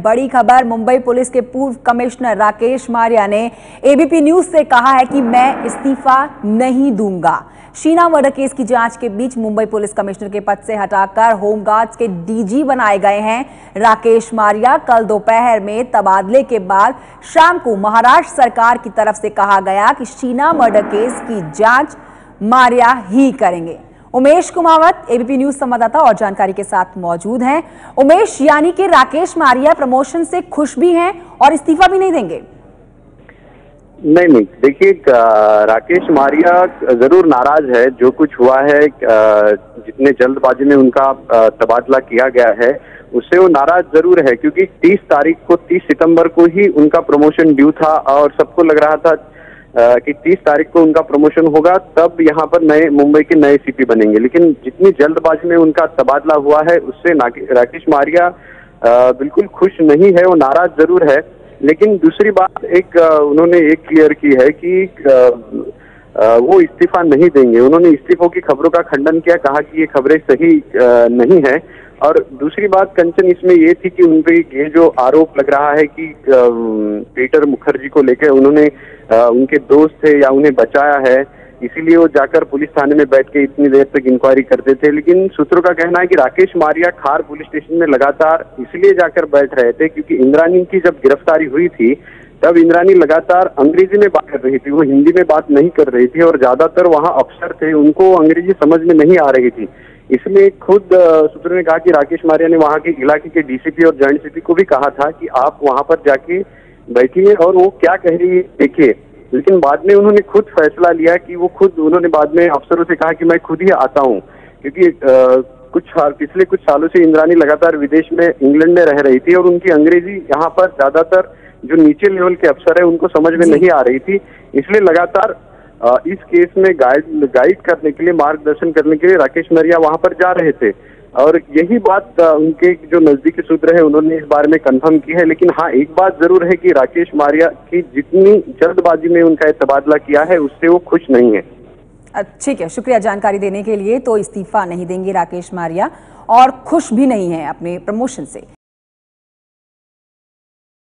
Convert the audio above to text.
बड़ी खबर, मुंबई पुलिस के पूर्व कमिश्नर राकेश मारिया ने एबीपी न्यूज से कहा है कि मैं इस्तीफा नहीं दूंगा। शीना मर्डर केस की जांच के बीच मुंबई पुलिस कमिश्नर के पद से हटाकर होमगार्ड्स के डीजी बनाए गए हैं राकेश मारिया। कल दोपहर में तबादले के बाद शाम को महाराष्ट्र सरकार की तरफ से कहा गया कि शीना मर्डर केस की जांच मारिया ही करेंगे। उमेश कुमावत एबीपी न्यूज संवाददाता और जानकारी के साथ मौजूद हैं। उमेश, यानी कि राकेश मारिया प्रमोशन से खुश भी हैं और इस्तीफा भी नहीं देंगे? नहीं, देखिए, राकेश मारिया जरूर नाराज है। जो कुछ हुआ है, जितने जल्दबाजी में उनका तबादला किया गया है उससे वो नाराज जरूर है, क्योंकि 30 सितंबर को ही उनका प्रमोशन ड्यू था और सबको लग रहा था कि 30 तारीख को उनका प्रमोशन होगा, तब यहाँ पर मुंबई के नए सीपी बनेंगे। लेकिन जितनी जल्दबाजी में उनका तबादला हुआ है उससे राकेश मारिया बिल्कुल खुश नहीं है, वो नाराज जरूर है। लेकिन दूसरी बात उन्होंने क्लियर की है कि वो इस्तीफा नहीं देंगे। उन्होंने इस्तीफों की खबरों का खंडन किया, कहा कि ये खबरें सही नहीं है। और दूसरी बात कंचन इसमें ये थी कि उनपे ये जो आरोप लग रहा है कि पीटर मुखर्जी को लेकर उन्होंने उनके दोस्त थे या उन्हें बचाया है, इसीलिए वो जाकर पुलिस थाने में बैठ के इतनी देर तक इंक्वायरी करते थे। लेकिन सूत्रों का कहना है कि राकेश मारिया खार पुलिस स्टेशन में लगातार इसलिए जाकर बैठ रहे थे क्योंकि इंद्रानी की जब गिरफ्तारी हुई थी तब इंद्रानी लगातार अंग्रेजी में बात कर रही थी, वो हिंदी में बात नहीं कर रही थी और ज्यादातर वहां अफसर थे, उनको अंग्रेजी समझ में नहीं आ रही थी। इसलिए खुद सूत्रों ने कहा कि राकेश मारिया ने वहां के इलाके के डीसीपी और जॉइंट सीपी को भी कहा था कि आप वहां पर जाके बैठिए और वो क्या कह रही है देखिए। लेकिन बाद में उन्होंने खुद फैसला लिया कि उन्होंने बाद में अफसरों से कहा कि मैं खुद ही आता हूं, क्योंकि पिछले कुछ सालों से इंद्रानी लगातार विदेश में इंग्लैंड में रह रही थी और उनकी अंग्रेजी यहाँ पर ज्यादातर जो नीचे लेवल के अफसर है उनको समझ में नहीं आ रही थी। इसलिए लगातार इस केस में गाइड करने के लिए, मार्गदर्शन करने के लिए राकेश मारिया वहां पर जा रहे थे और यही बात उनके जो नजदीकी सूत्र है उन्होंने इस बारे में कंफर्म की है। लेकिन हाँ, एक बात जरूर है कि राकेश मारिया की जितनी जल्दबाजी में उनका तबादला किया है उससे वो खुश नहीं है। ठीक है, शुक्रिया जानकारी देने के लिए। तो इस्तीफा नहीं देंगे राकेश मारिया और खुश भी नहीं है अपने प्रमोशन से।